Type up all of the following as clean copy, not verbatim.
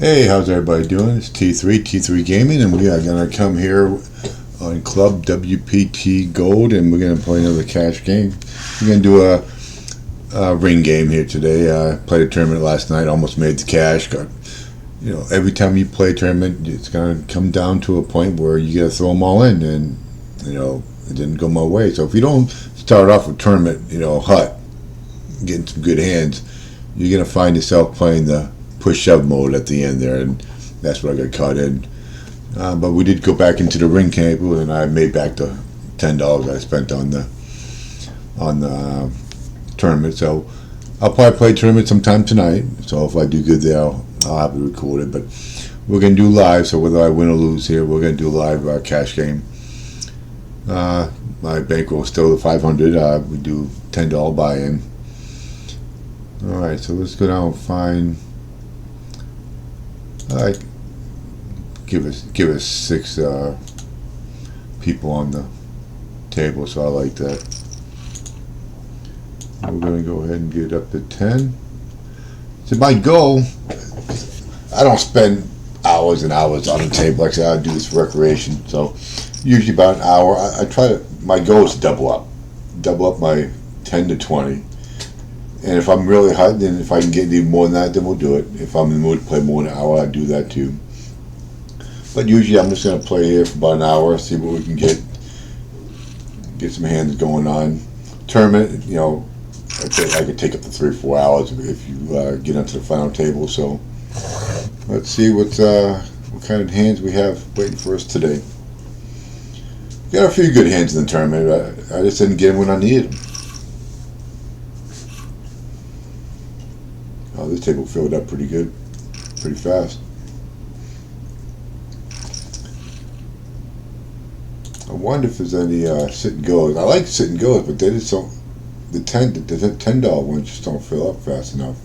Hey, how's everybody doing? It's T3 Gaming, and we are going to come here on Club WPT Gold, and we're going to play another cash game. We're going to do a ring game here today. I played a tournament last night, almost made the cash. Every time you play a tournament, it's going to come down to a point where you got to throw them all in, and it didn't go my way. So if you don't start off a tournament, hot, getting some good hands, you're going to find yourself playing the push-shove mode at the end there, and that's what I got caught in. But we did go back into the ring table, and I made back the $10 I spent on the tournament. So I'll probably play tournament sometime tonight. So if I do good there, I'll have to record it. But we're gonna do live. So whether I win or lose here, we're gonna do live cash game. My bankroll is still the 500. We do $10 buy-in. All right, so let's go down and find. Give us 6 people on the table, so I like that. We're going to go ahead and get it up to 10. So my goal, I don't spend hours and hours on the table. Like I said, I do this for recreation, so usually about an hour. I try to. My goal is to double up my 10 to 20. And if I'm really hot, then if I can get any more than that, then we'll do it. If I'm in the mood to play more than an hour, I do that too. But usually I'm just going to play here for about an hour, see what we can get some hands going on. Tournament, I could take up to 3 or 4 hours if you get onto the final table. So let's see what kind of hands we have waiting for us today. Got a few good hands in the tournament. I just didn't get them when I needed them. Oh, this table filled up pretty good, pretty fast. I wonder if there's any sit and goes. I like sit and goes, but they just don't. The $10 ones just don't fill up fast enough.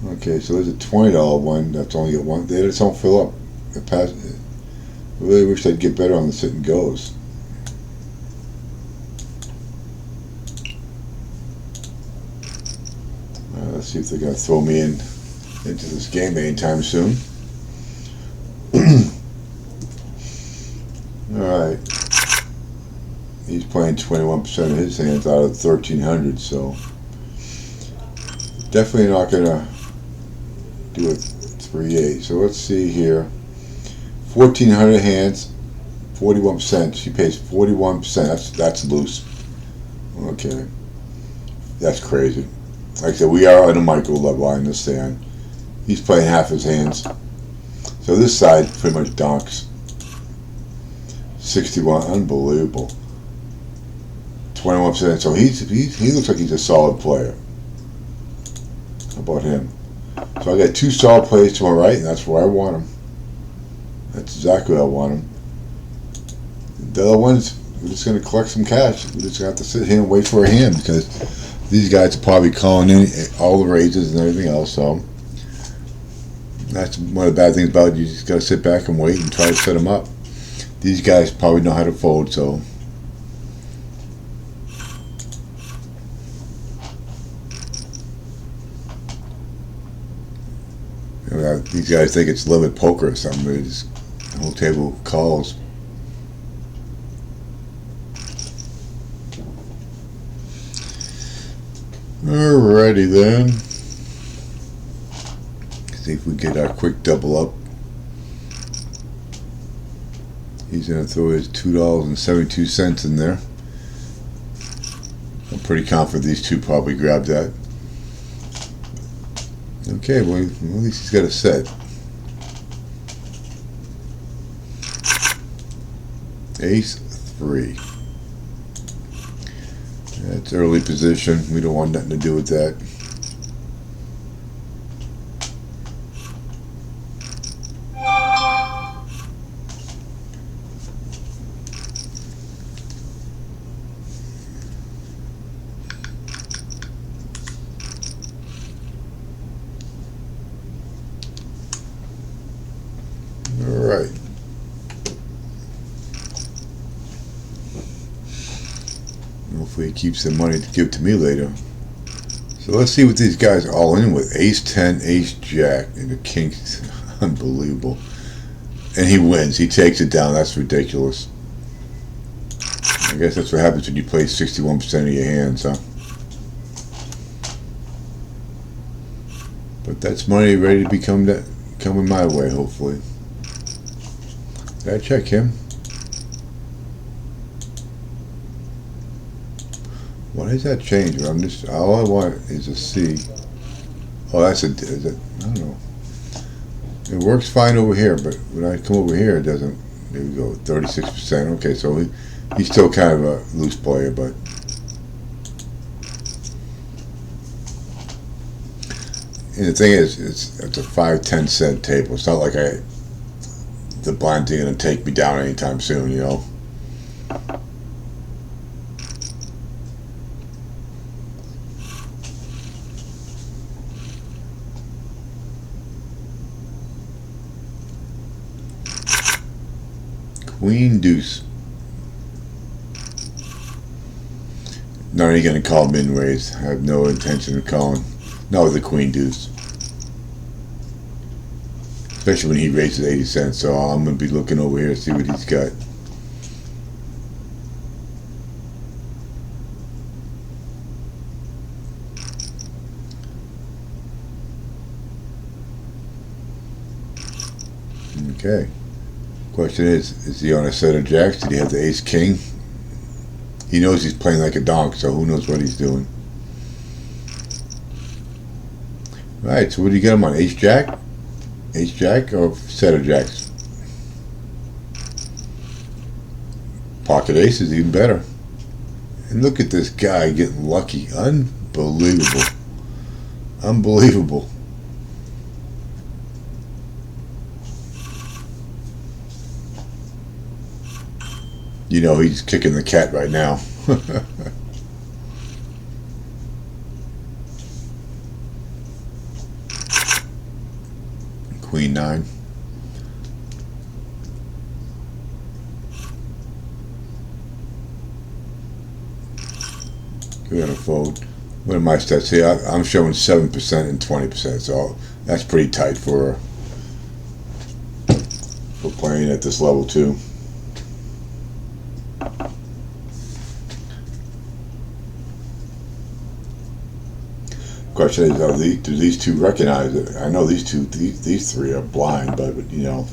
Okay, so there's a $20 one that's only got one. They just don't fill up. I really wish they'd get better on the sit and goes. Let's see if they're going to throw me into this game anytime soon. Alright. He's playing 21% of his hands out of 1,300, so definitely not going to do a 3-8. So let's see here. 1,400 hands, 41%. She pays 41%. That's loose. Okay. That's crazy. Like I said, we are on a micro level, I understand. He's playing half his hands. So this side pretty much donks. 61, unbelievable. 21%. So he looks like he's a solid player. How about him? So I got 2 solid players to my right, and that's where I want him. That's exactly where I want him. The other ones, we're just going to collect some cash. We just have to sit here and wait for a hand, because these guys are probably calling in all the raises and everything else. So that's one of the bad things about it. You just got to sit back and wait and try to set them up. These guys probably know how to fold, so these guys think it's limit poker or something. The whole table calls. Alrighty then. See if we get our quick double up. He's going to throw his $2.72 in there. I'm pretty confident these two probably grabbed that. Okay, well at least he's got a set. Ace 3. That's early position. We don't want nothing to do with that. Alright. Hopefully he keeps the money to give to me later. So let's see what these guys are all in with. Ace 10, Ace Jack, and the King. Unbelievable. And he wins. He takes it down. That's ridiculous. I guess that's what happens when you play 61% of your hands, huh? But that's money ready to become that coming my way, hopefully. Did I check him? Why does that change? I'm just all I want is a C. Oh, that's a. Is it? I don't know. It works fine over here, but when I come over here, it doesn't. There we go, 36%. Okay, so he's still kind of a loose player, but. And the thing is, it's a 5-10 cent table. It's not like the blind's going to take me down anytime soon, you know. Queen Deuce. No, you're going to call min raise. I have no intention of calling. No, the Queen Deuce. Especially when he raises 80 cents. So I'm going to be looking over here to see what he's got. Okay. Question is he on a set of jacks? Did he have the ace king? He knows he's playing like a donk, so who knows what he's doing. Alright, so what do you get him on? Ace jack? Ace jack or set of jacks? Pocket ace is even better. And look at this guy getting lucky. Unbelievable. Unbelievable. You know he's kicking the cat right now. Queen 9. We're gonna fold. What are my stats here? I'm showing 7% and 20%, so that's pretty tight for playing at this level too. Question is, do these two recognize it? I know these three are blind, but you know,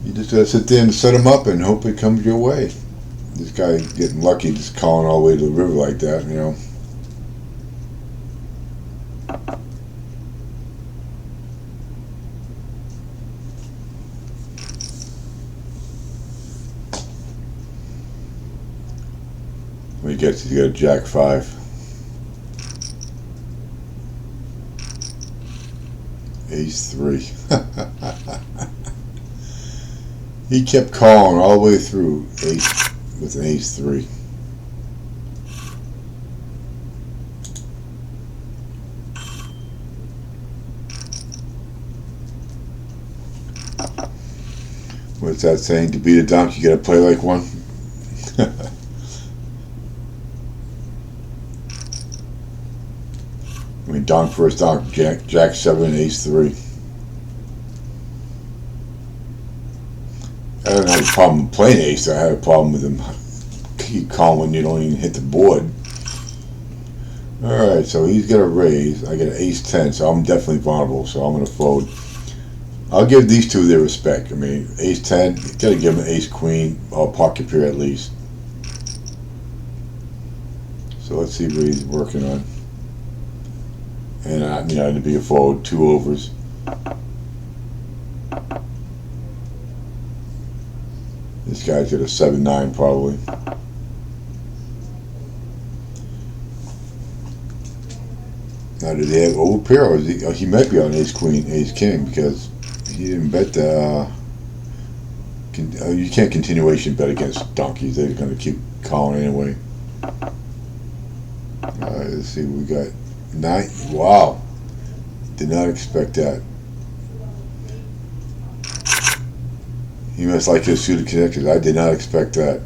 you just gotta sit there and set them up and hope it comes your way. This guy getting lucky, just calling all the way to the river like that, you know. When he gets, he's got a jack 5. Ace 3. He kept calling all the way through ace with an ace 3. What's that saying? To beat a donk, you gotta play like one. I mean, donk first donk, jack 7, ace 3. I don't have a problem playing ace. I had a problem with him keep calling when you don't even hit the board. Alright, so he's got a raise. I got an ace 10, so I'm definitely vulnerable, so I'm going to fold. I'll give these two their respect. I mean, ace 10, you got to give him an ace queen or pocket pair at least. So let's see what he's working on. And you know, to be a fold, 2 overs. This guy's got a 7-9 probably. Now, do they have overpair, or is he might be on ace queen, ace king, because he didn't bet the. You can't continuation bet against donkeys. They're going to keep calling anyway. Let's see what we got. 9. Wow. Did not expect that. He must like his suited connectors. I did not expect that.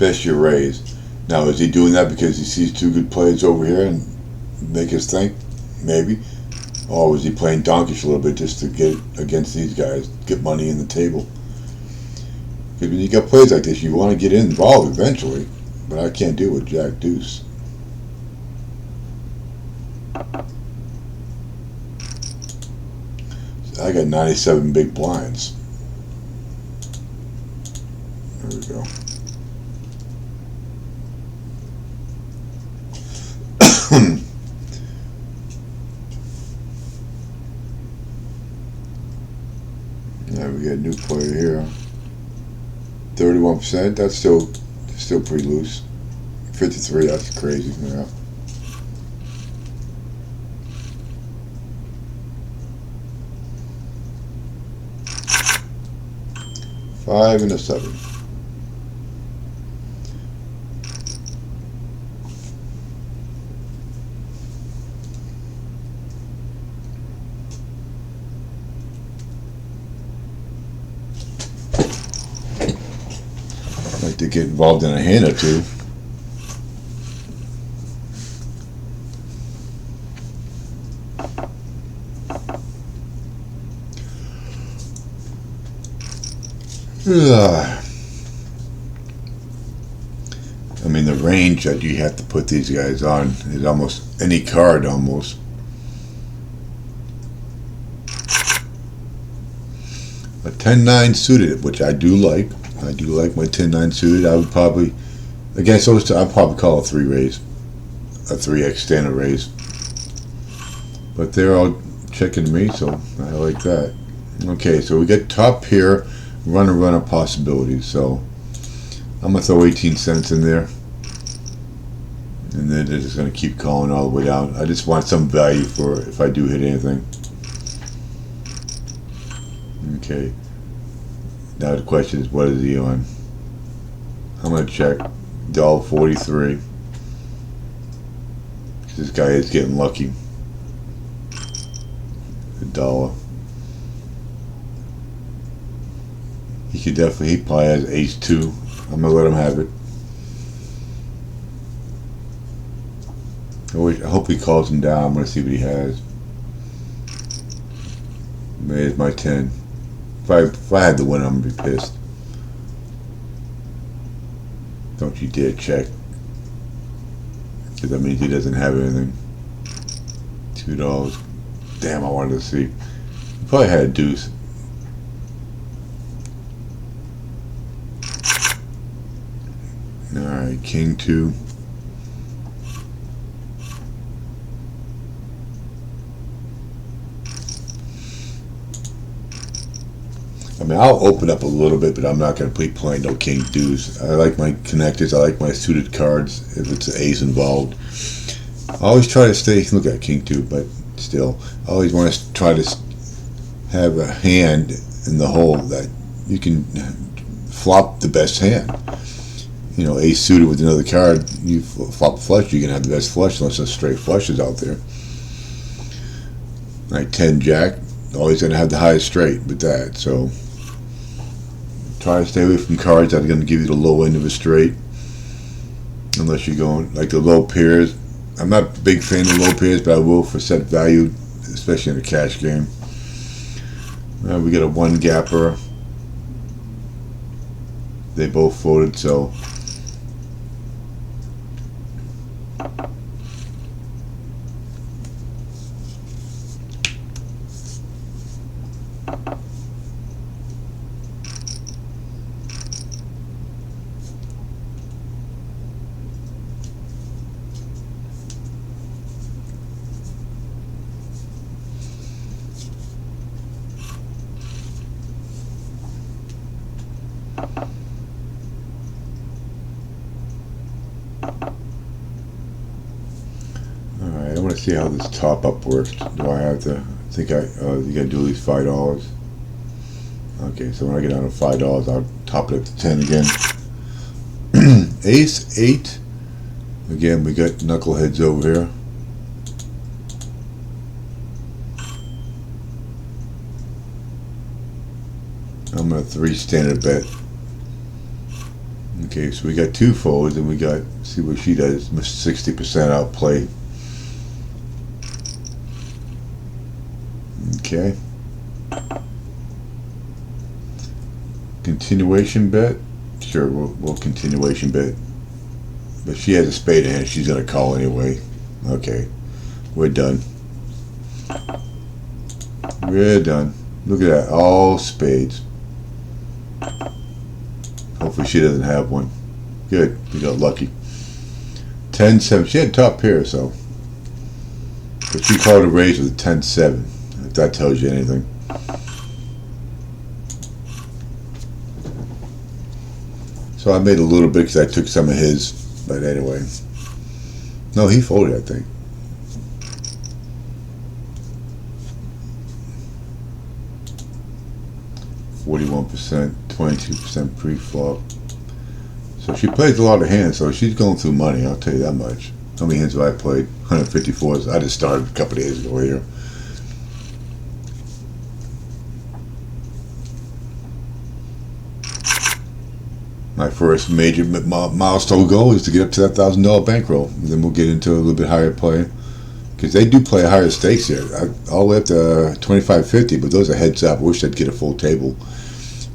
best you raise. Now, is he doing that because he sees two good players over here and make us think? Maybe. Or was he playing donkish a little bit just to get against these guys, get money in the table? Because when you got plays like this, you want to get involved eventually. But I can't do it with Jack Deuce. I got 97 big blinds. There we go. Yeah, we got a new player here. 31%. That's still pretty loose. 53. That's crazy. Yeah. 5 and a 7. Like to get involved in a hand or two. I mean, the range that you have to put these guys on is almost any card almost. A 10-9 suited, which I do like. I do like my 10-9 suited. I would probably, against those two, I'd probably call a 3 raise. A 3x standard raise. But they're all checking me, so I like that. Okay, so we got top here, runner possibilities. So I'm going to throw 18 cents in there. And then they're just going to keep calling all the way down. I just want some value for if I do hit anything. Okay. Now the question is, what is he on? I'm going to check. $1.43. This guy is getting lucky. $1. He probably has ace 2. I'm going to let him have it. I hope he calls him down. I'm going to see what he has. There's my 10. If I had the win, I'm going to be pissed. Don't you dare check. Because that means he doesn't have anything. $2. Damn, I wanted to see. He probably had a deuce. Alright, king 2. I mean, I'll open up a little bit, but I'm not going to be playing no king deuce. I like my connectors. I like my suited cards if it's an ace involved. I always try to stay, look at king 2, but still, I always want to try to have a hand in the hole that you can flop the best hand. You know, ace suited with another card, you flop flush, you can have the best flush unless there's straight flushes out there. Like 10 jack, always going to have the highest straight with that, so try to stay away from cards that are going to give you the low end of a straight, unless you're going like the low pairs. I'm not a big fan of low pairs, but I will for set value, especially in a cash game. We got a 1 gapper. They both folded, so I want to see how this top up works. Do I have to? I think you got to do at least $5. Okay, so when I get down to $5, I'll top it up to 10 again. Ace 8. Again, we got knuckleheads over here. I'm gonna 3 standard bet. Okay, so we got 2 folds, and we got, see what she does, 60% outplay. Okay. Continuation bet? Sure, we'll continuation bet. But she has a spade in hand, she's going to call anyway. Okay, we're done. We're done. Look at that, all spades. Hopefully she doesn't have one. Good, we got lucky. 10-7, she had top pair, so. But she called a raise with a 10-7, if that tells you anything. So I made a little bit because I took some of his, but anyway. No, he folded, I think. %, 22% pre-flop. So she plays a lot of hands, so she's going through money, I'll tell you that much. How many hands have I played? 154s. I just started a couple of days ago here. My first major milestone goal is to get up to that $1,000 bankroll. And then we'll get into a little bit higher play. Because they do play higher stakes here. All the way up to $25.50, but those are heads up. I wish they'd get a full table.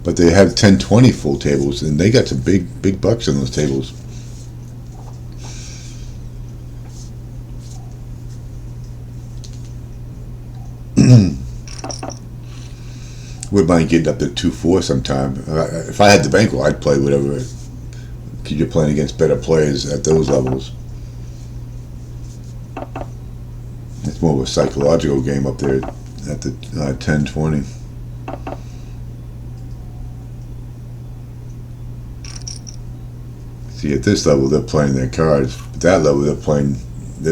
But they have 10-20 full tables, and they got some big bucks on those tables. Wouldn't mind getting up to 2-4 sometime. If I had the bankroll, I'd play whatever. Because you're playing against better players at those levels. It's more of a psychological game up there at the 10-20. See, at this level they're playing their cards. At that level they're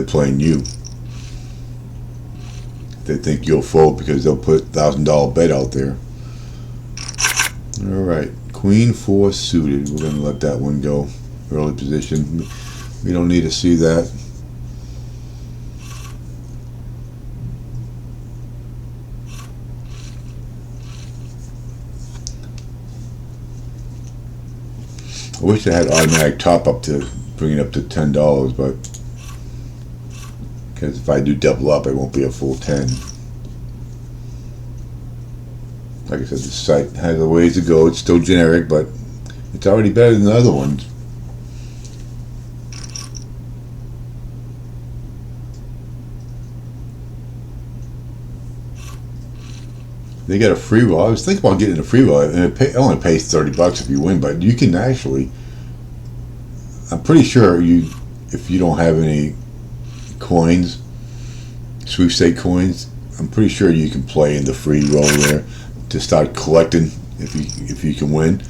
playing you. They think you'll fold because they'll put $1,000 bet out there. All right, Queen 4 suited. We're gonna let that one go. Early position. We don't need to see that. I wish I had automatic top up to bring it up to $10, but because if I do double up, it won't be a full 10. Like I said, the site has a ways to go. It's still generic, but it's already better than the other ones. They got a free roll. I was thinking about getting a free roll, and it only pays $30 if you win, but you can actually. I'm pretty sure if you don't have any coins, sweepstake coins, I'm pretty sure you can play in the free roll there to start collecting if you can win.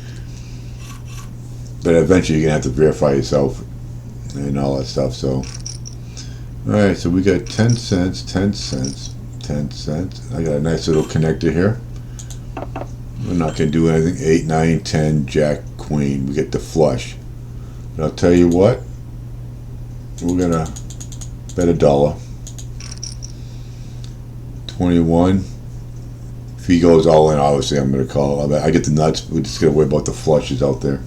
But eventually you're gonna have to verify yourself and all that stuff. So, all right, so we got 10 cents, 10 cents. 10 cents. I got a nice little connector here. We're not going to do anything. 8, 9, 10, Jack, Queen. We get the flush. But I'll tell you what. We're going to bet $1. 21. If he goes all in, obviously I'm going to call. I get the nuts. We're just going to worry about the flushes out there.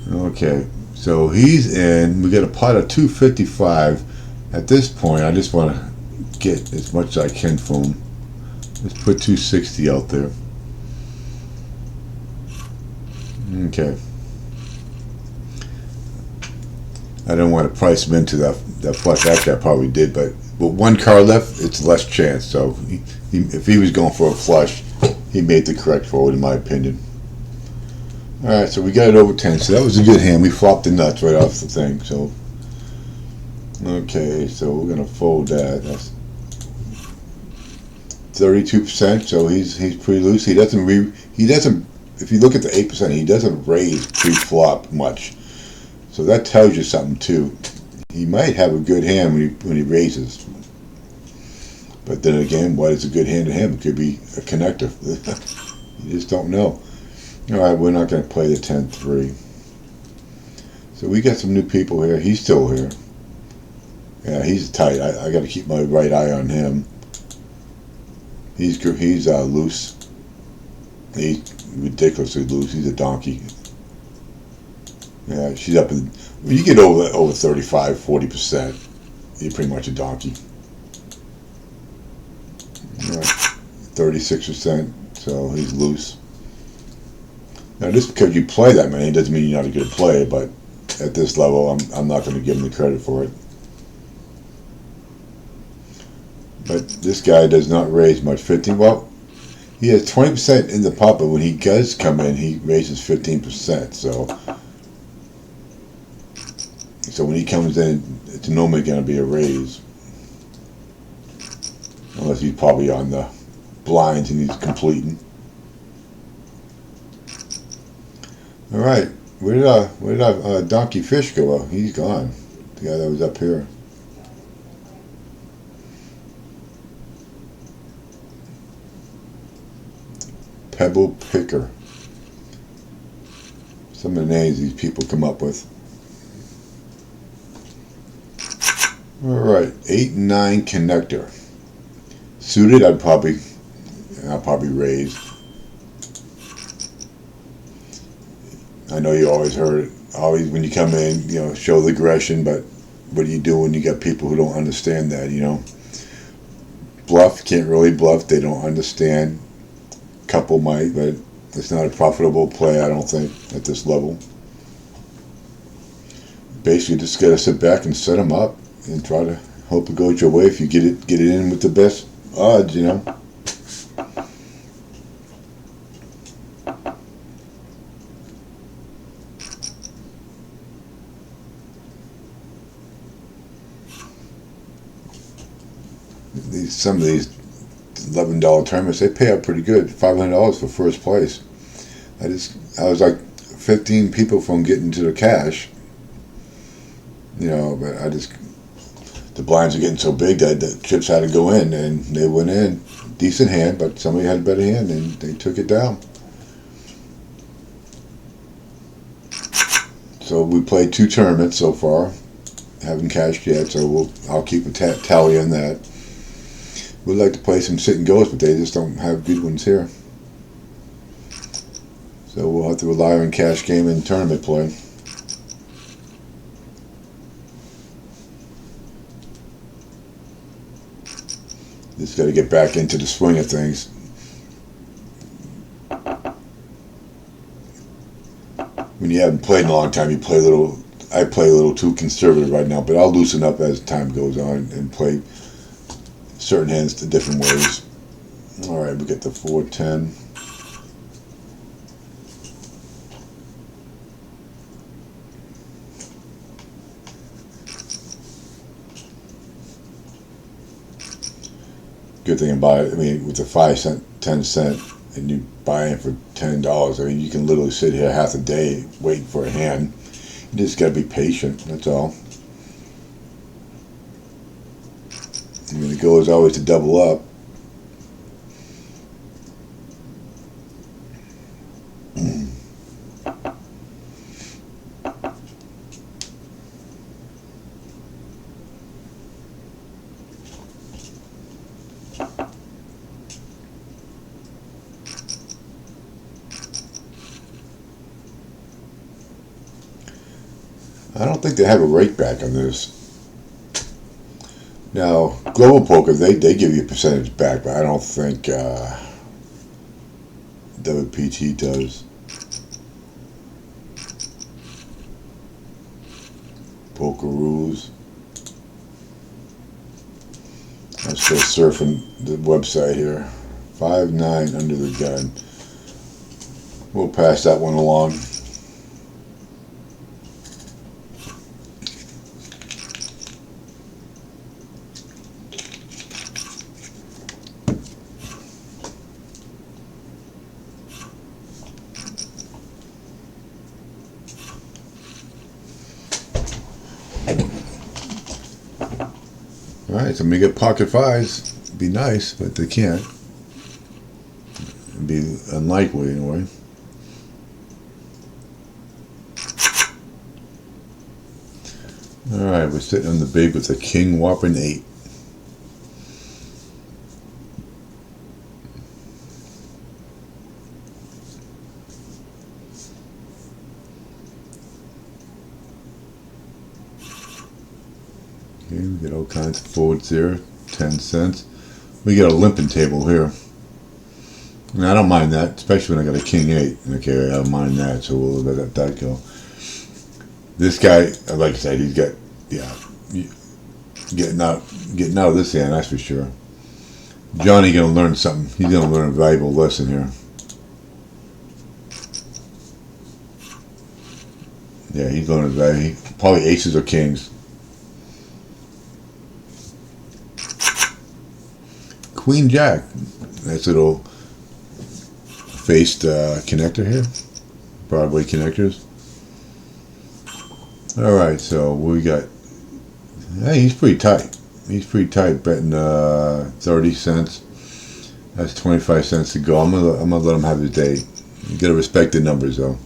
Okay. So he's in. We got a pot of 255. At this point, I just want to get as much as I can from him. Let's put 260 out there. Okay. I don't want to price him into that flush. Actually, I probably did, but with one card left, it's less chance. So if he was going for a flush, he made the correct forward, in my opinion. All right, so we got it over 10. So that was a good hand. We flopped the nuts right off the thing. So. Okay, so we're gonna fold that. That's 32%. So he's pretty loose. He doesn't. If you look at the 8%, he doesn't raise pre-flop much. So that tells you something too. He might have a good hand when he raises. But then again, what is a good hand to him? It could be a connector. You just don't know. All right, we're not gonna play the 10-3. So we got some new people here. He's still here. Yeah, he's tight. I got to keep my right eye on him. He's loose. ridiculously loose. He's a donkey. Yeah, she's up in. When you get over 35-40%, you're pretty much a donkey. Right. 36%, so he's loose. Now, just because you play that many doesn't mean you're not a good player, but at this level, I'm not going to give him the credit for it. But this guy does not raise much. 15, well, he has 20% in the pot, but when he does come in, he raises 15%. So when he comes in, it's normally going to be a raise. Unless he's probably on the blinds and he's completing. All right, where did our donkey fish go? Well, he's gone. The guy that was up here. Pebble Picker. Some of the names these people come up with. All right, 8 and 9 connector. Suited, I'll probably raise. I know you always heard it. Always when you come in, show the aggression, but what do you do when you got people who don't understand that, Bluff, can't really bluff, they don't understand. Couple might, but it's not a profitable play, I don't think, at this level. Basically, just gotta sit back and set them up and try to hope it goes your way if you get it in with the best odds, Some of these $11 tournaments, they pay out pretty good. $500 for first place. I was like 15 people from getting to the cash. But the blinds are getting so big that the chips had to go in, and they went in. Decent hand, but somebody had a better hand, and they took it down. So we played 2 tournaments so far. Haven't cashed yet, so I'll keep a tally on that. We'd like to play some sit and goes, but they just don't have good ones here. So we'll have to rely on cash game and tournament play. Just got to get back into the swing of things. When you haven't played in a long time, I play a little too conservative right now, but I'll loosen up as time goes on and play certain hands the different ways. All right, we get the 4-10. Good thing about it, with the 5-cent, 10-cent, and you buy in for $10, you can literally sit here half a day waiting for a hand. You just gotta be patient. That's all. The goal is always to double up. I don't think they have a rake back on this. Now, Global Poker, they give you a percentage back, but I don't think WPT does. Poker rules. I'm still surfing the website here. 5-9 under the gun. We'll pass that one along. Alright, so we get pocket fives. It'd be nice, but they can't. It'd be unlikely anyway. Alright, we're sitting on the big with a king whopping 8. Okay, we got all kinds of forwards there. 10 cents. We got a limping table here. And I don't mind that, especially when I got a king 8. Okay, I don't mind that, so we'll let that go. This guy, like I said, he's got, yeah, getting out of this hand, that's for sure. Johnny gonna learn something. He's gonna learn a valuable lesson here. Yeah, he's learning value. Probably aces or kings. Queen Jack. Nice little faced connector here. Broadway connectors. Alright, so we got. Hey, he's pretty tight. He's pretty tight, betting 30 cents. That's 25 cents to go. I'm gonna let him have his day. You gotta respect the numbers though.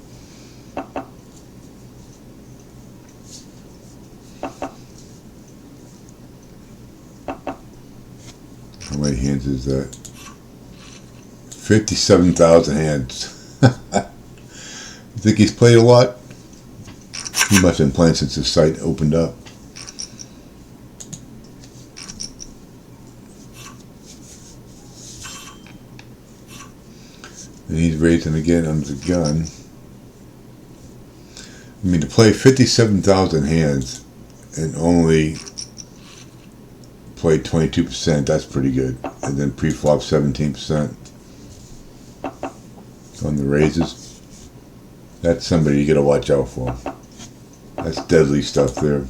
How many hands is that? 57,000 hands. You think he's played a lot? He must have been playing since the site opened up. And he's raising again under the gun. I mean, to play 57,000 hands and only play 22%, that's pretty good. And then pre-flop 17% on the raises. That's somebody you gotta watch out for. That's deadly stuff there.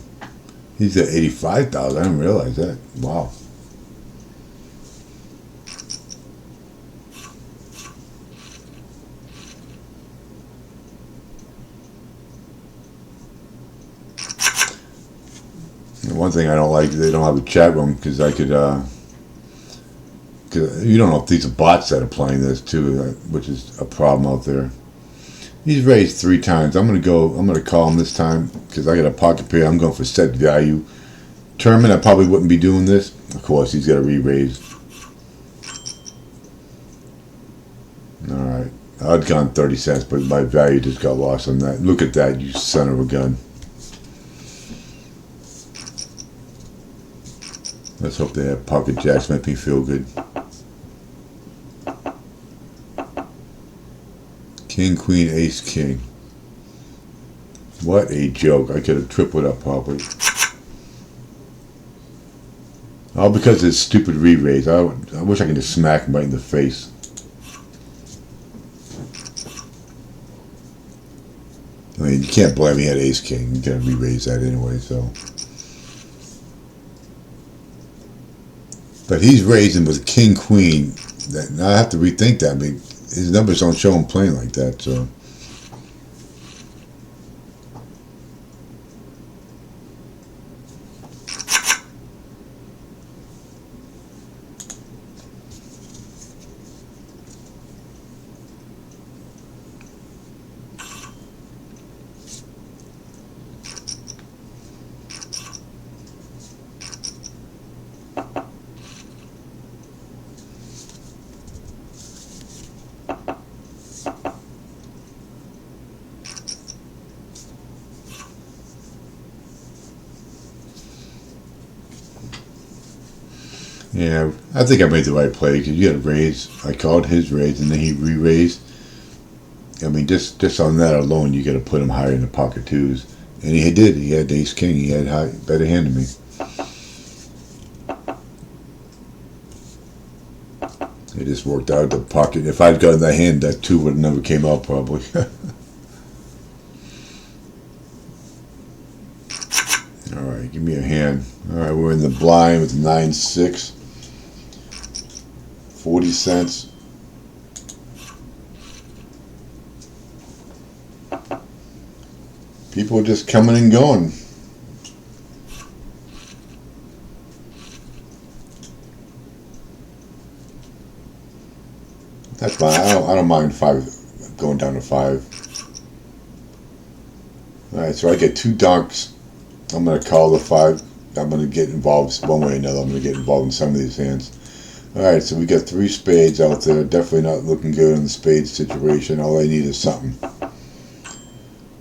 He's at 85,000. I didn't realize that. Wow. And one thing I don't like is they don't have a chat room because I could. Cause you don't know if these are bots that are playing this too, which is a problem out there. He's raised 3 times. I'm gonna call him this time because I got a pocket pair. I'm going for set value. Tournament, I probably wouldn't be doing this. Of course, he's got to re-raise. All right, I'd gone 30 cents, but my value just got lost on that. Look at that, you son of a gun. Let's hope they have pocket jacks. Make me feel good. King, queen, ace, king. What a joke. I could have tripled up probably. All because of this stupid re-raise. I wish I could just smack him right in the face. I mean, you can't blame me. He had ace, king. You gotta re-raise that anyway, so. But he's raising with king, queen. Now I have to rethink that. I mean, his numbers don't show him playing like that, so. Yeah, I think I made the right play because you had a raise. I called his raise and then he re-raised. I mean, just on that alone, you got to put him higher in the pocket twos, and he did. He had ace king. He had better hand than me. It just worked out the pocket. If I'd gotten that hand, that 2 would have never came out probably. All right, give me a hand. All right, we're in the blind with 9-6. 40 cents. People are just coming and going. That's fine. I don't mind 5 going down to 5. All right, so I get 2 donks. I'm going to call the 5. I'm going to get involved one way or another. I'm going to get involved in some of these hands. Alright, so we got 3 spades out there. Definitely not looking good in the spades situation. All I need is something.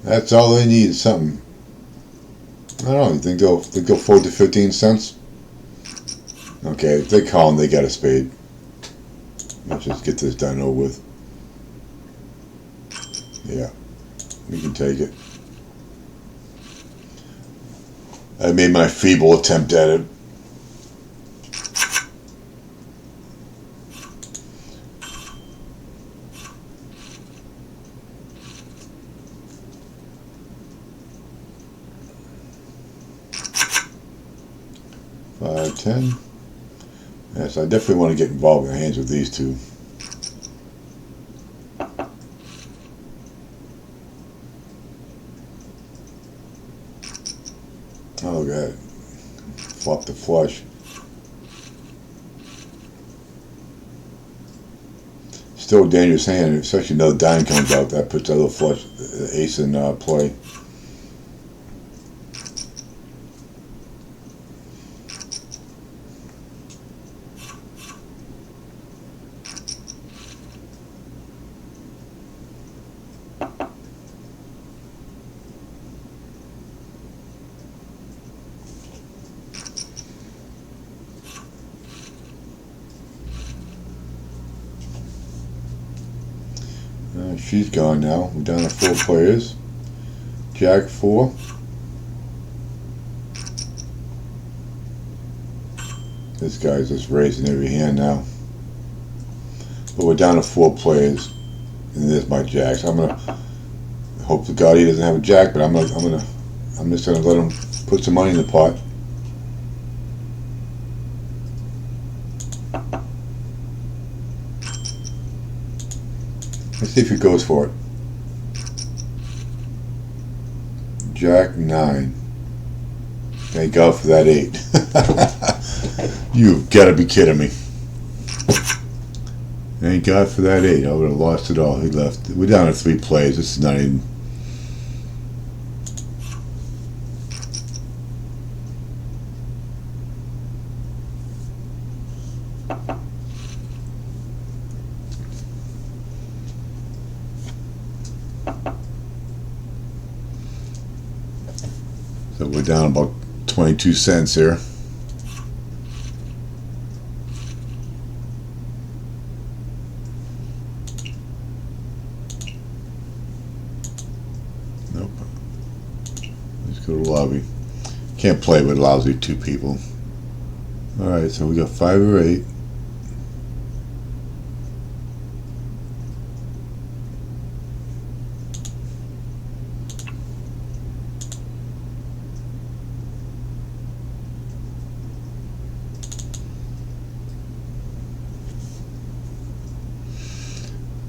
That's all I need is something. I don't know. You think they'll fold to 15 cents? Okay, if they call them, they got a spade. Let's just get this done over with. Yeah, we can take it. I made my feeble attempt at it. Five, 10. Yes, I definitely want to get involved in the hands with these two. Oh, God. Flop the flush. Still a dangerous hand, especially another dime comes out. That puts the other flush, ace in play. She's gone now. We're down to 4 players. Jack 4. This guy's just raising every hand now. But we're down to 4 players, and there's my jacks. I'm gonna hope to God he doesn't have a jack, but I'm just gonna let him put some money in the pot. Let's see if he goes for it. Jack 9. Thank God for that 8. You've got to be kidding me. Thank God for that 8. I would have lost it all. He left. We're down to 3 plays. This is not even. So we're down about 22 cents here. Nope. Let's go to lobby. Can't play with lousy 2 people. Alright, so we got 5 or 8.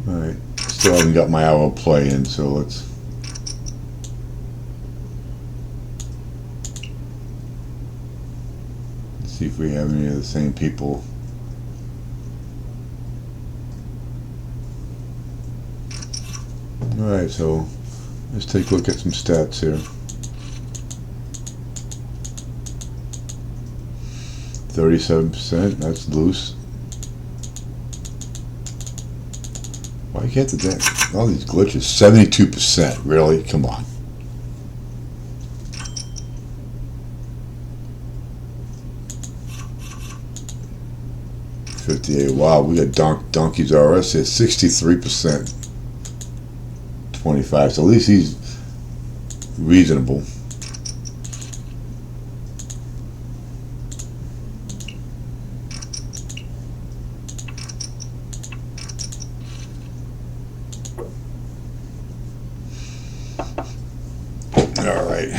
Alright, still haven't got my hour play in, so let's see if we have any of the same people. Alright, so let's take a look at some stats here. 37%, that's loose. Why can't the damn, all these glitches? 72%, really? Come on. $58. Wow, we got Donkey's RS here. 63%. 25. So at least he's reasonable. All right.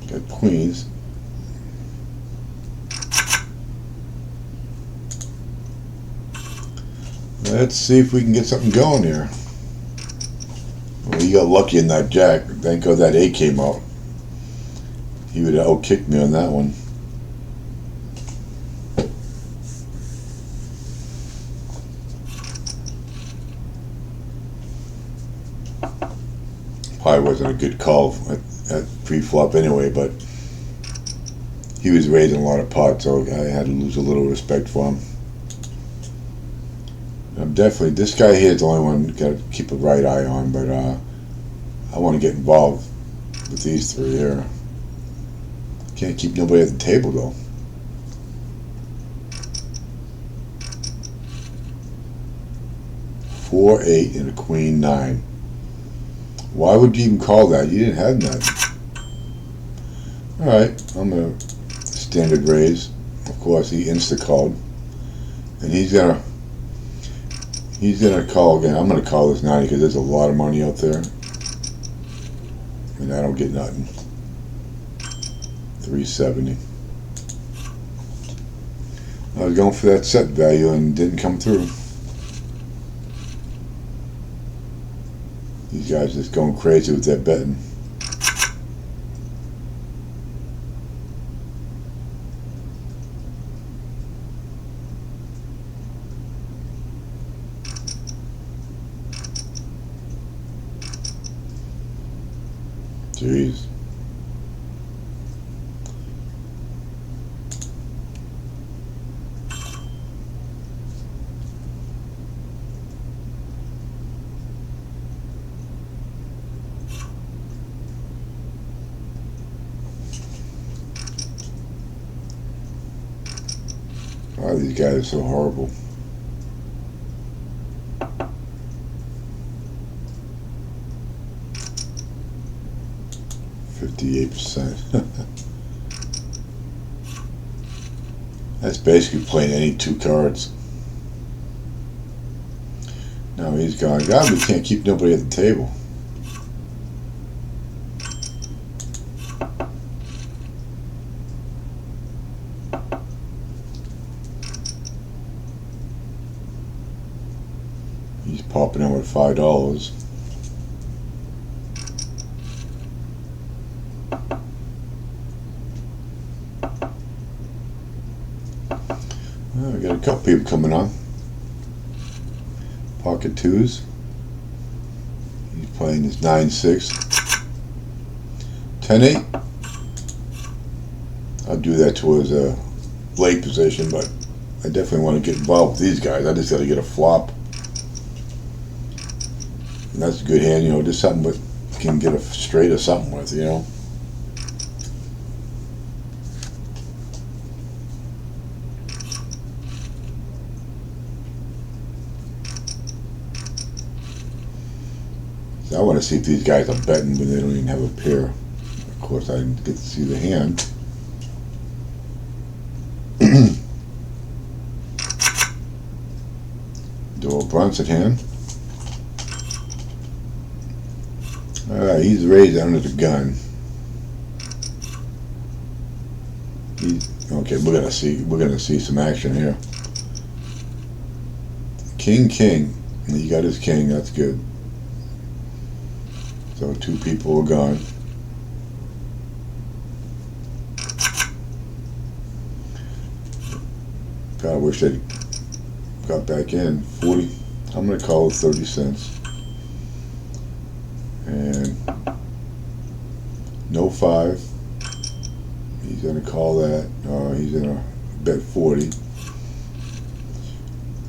Got queens. Let's see if we can get something going here. Well, you got lucky in that jack. Thank God that 8 came out. He would have out-kicked me on that one. Probably wasn't a good call at pre-flop anyway, but he was raising a lot of pots, so I had to lose a little respect for him. I'm definitely, this guy here is the only one got to keep a right eye on, but I want to get involved with these three here. Can't keep nobody at the table though. Four, 8, and a queen 9. Why would you even call that? You didn't have nothing. Alright, I'm gonna standard raise. Of course, he insta-called. And he's gonna call again. I'm gonna call this 90 because there's a lot of money out there. And I don't get nothing. 370. I was going for that set value and didn't come through. These guys just going crazy with that betting. Jeez. Why these guys are so horrible. %. That's basically playing any two cards. No, he's gone. God, we can't keep nobody at the table. He's popping in with $5. Well, we got a couple people coming on. Pocket twos. He's playing his 9-6. 10-8. I'll do that towards a late position, but I definitely want to get involved with these guys. I just got to get a flop. And that's a good hand, you know, just something but can get a straight or something with, you know. So I want to see if these guys are betting when they don't even have a pair. Of course, I didn't get to see the hand. Doyle Brunson hand. Alright, he's raised under the gun. Okay, we're gonna see some action here. King, king. He got his king, that's good. So two people are gone. God, I wish they'd got back in. 40. I'm gonna call it 30 cents. And no 5. He's gonna call that. He's gonna bet 40.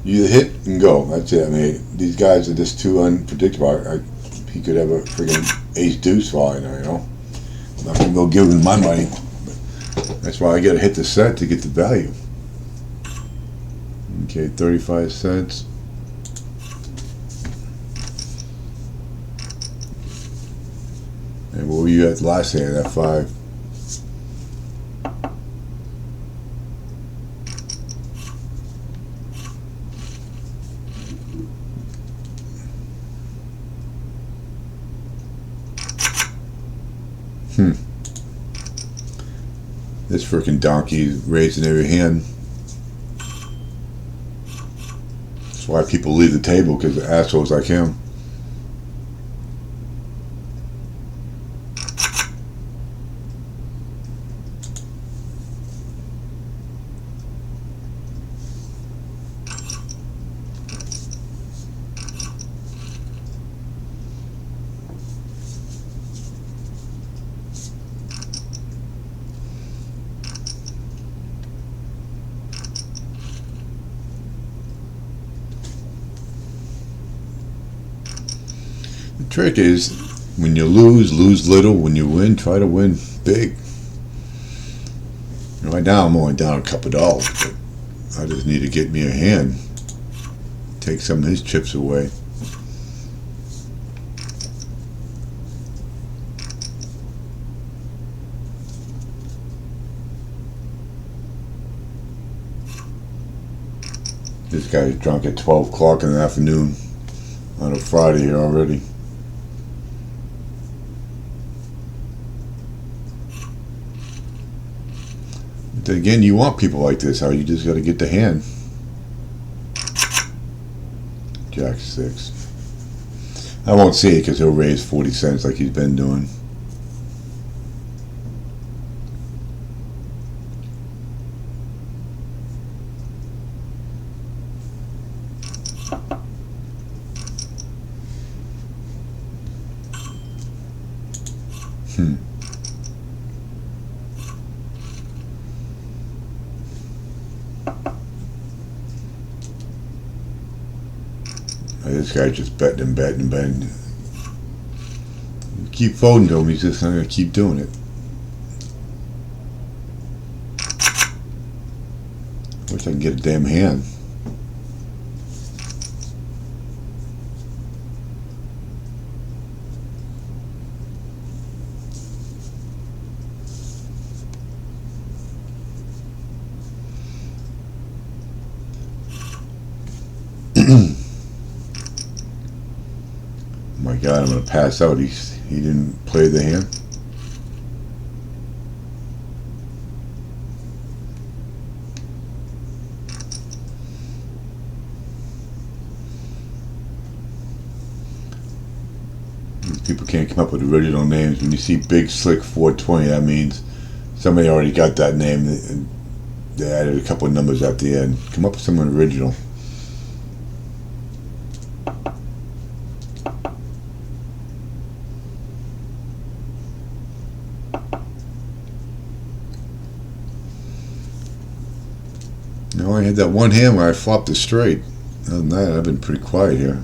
You hit and go. That's it. I mean, these guys are just too unpredictable. He could have a friggin' ace deuce falling there, you know. I'm not gonna go give him my money. That's why I gotta hit the set to get the value. Okay, 35 cents. And what were you at last hand? That 5. This frickin' donkey raising every hand. That's why people leave the table, because of assholes like him. The trick is, When you lose, lose little. When you win, try to win big. Right now, I'm only down a couple dollars, but I just need to get me a hand. Take some of his chips away. This guy's drunk at 12 o'clock in the afternoon on a Friday here already. But then again, you want people like this, how you just got to get the hand. Jack 6. I won't see it because he'll raise 40 cents like he's been doing. This guy's just betting and betting and betting. You keep folding to him, he's just going to keep doing it. Wish I could get a damn hand. My God, I'm going to pass out. He didn't play the hand. These people can't come up with original names. When you see Big Slick 420, that means somebody already got that name. They added a couple of numbers at the end. Come up with someone original. I only had that one hand where I flopped it straight. Other than that, I've been pretty quiet here.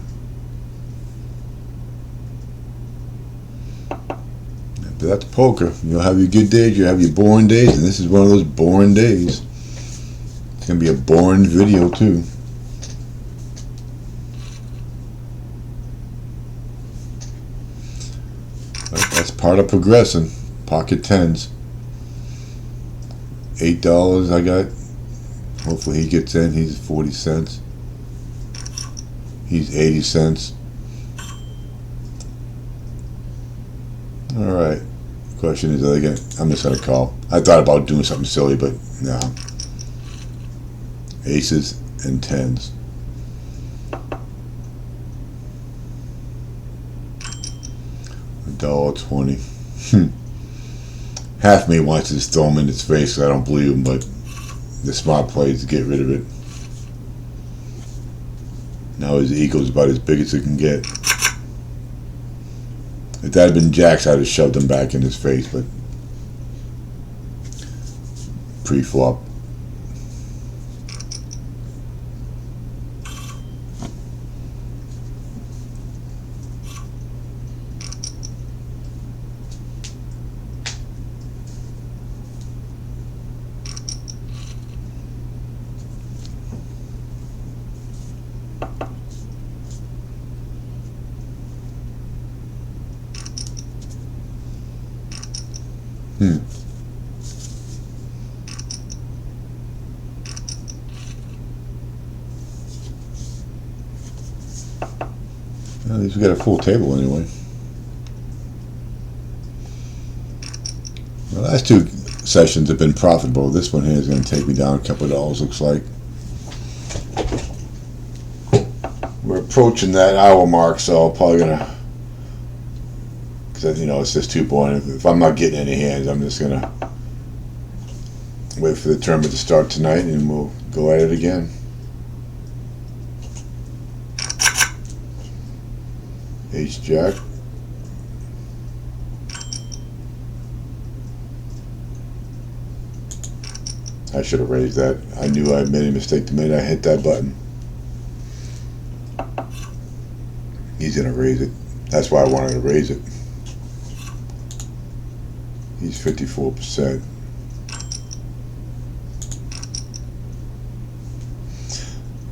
But that's poker. You'll have your good days, you'll have your boring days, and this is one of those boring days. It's going to be a boring video, too. But that's part of progressing. Pocket tens. $8 I got. Hopefully he gets in. He's 40 cents. He's 80 cents. Alright. Question is, I'm just going to call. I thought about doing something silly, but no. Aces and tens. $1.20. Half me wants to just throw him in his face, so I don't believe him, but the smart play is to get rid of it. Now his ego's about as big as it can get. If that had been jacks, I'd have shoved him back in his face, but pre-flop. At least we got a full table anyway. The last two sessions have been profitable. This one here is going to take me down a couple of dollars, looks like. We're approaching that hour mark, so I'm probably going to, because it's just too boring. If I'm not getting any hands, I'm just going to wait for the tournament to start tonight and we'll go at it again. Ace Jack. I should have raised that. I knew I made a mistake the minute I hit that button. He's going to raise it. That's why I wanted to raise it. He's 54%.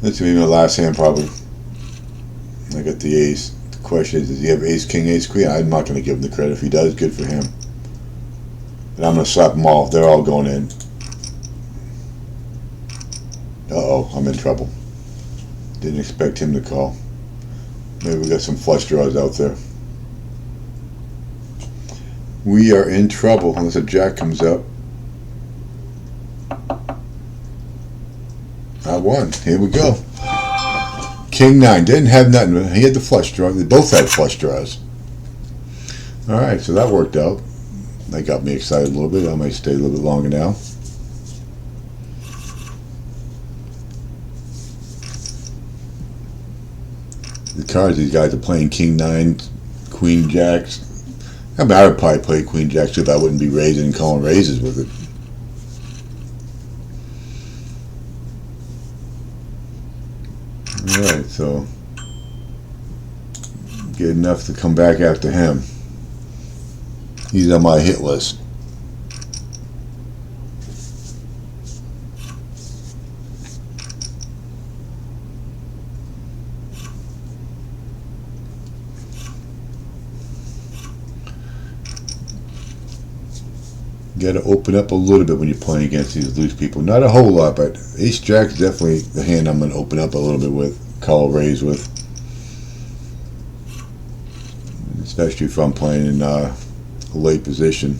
That's gonna be my last hand probably. I got the ace. The question is, does he have ace, king, ace, queen? I'm not gonna give him the credit. If he does, good for him. And I'm gonna slap them all. They're all going in. Uh-oh, I'm in trouble. Didn't expect him to call. Maybe we got some flush draws out there. We are in trouble unless a jack comes up. I won. Here we go. King 9. Didn't have nothing. He had the flush draw. They both had flush draws. Alright, so that worked out. That got me excited a little bit. I might stay a little bit longer now. The cards these guys are playing: King 9, Queen Jacks. I mean, I would probably play Queen Jacks too if I wouldn't be raising and calling raises with it. Alright, so get enough to come back after him. He's on my hit list. Got to open up a little bit when you're playing against these loose people. Not a whole lot, but ace jack is definitely the hand I'm going to open up a little bit with, call raise with. Especially if I'm playing in a late position.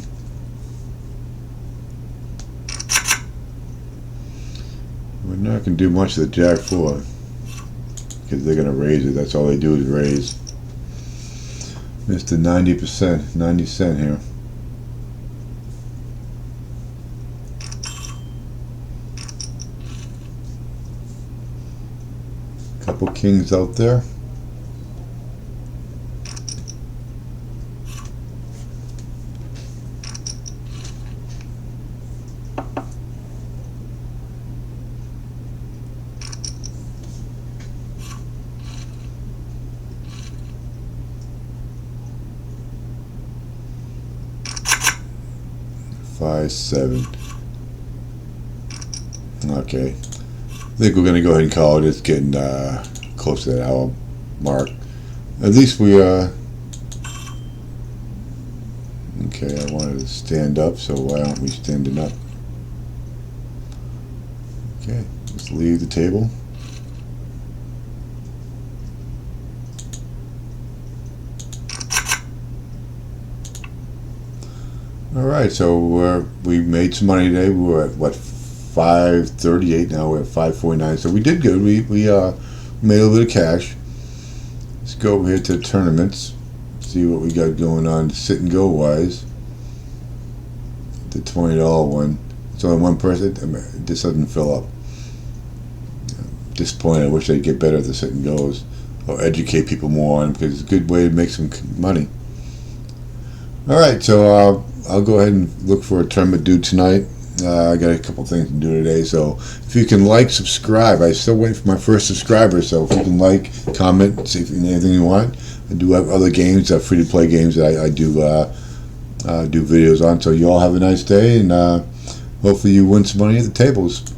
We're not going to do much of the jack 4 because they're going to raise it. That's all they do is raise. Missed the 90%, 90 cent here. Couple kings out there. Five, 7. Okay. I think we're going to go ahead and call it. It's getting close to that hour mark. At least we okay, I wanted to stand up, so why aren't we standing up? Okay, let's leave the table. Alright, so we made some money today. We were at what, 538, now we're at 549, so we did good. We made a little bit of cash. Let's go over here to tournaments, see what we got going on sit and go wise. The $20 one, it's only one person. I mean, this doesn't fill up. I'm disappointed. I wish they'd get better at the sit and goes or educate people more on it, because it's a good way to make some money. Alright, so I'll go ahead and look for a tournament due tonight. I got a couple things to do today, so if you can like, subscribe. I still wait for my first subscriber, so if you can like, comment, see if anything you want. I do have other games, free to play games that I do do videos on. So you all have a nice day, and hopefully you win some money at the tables.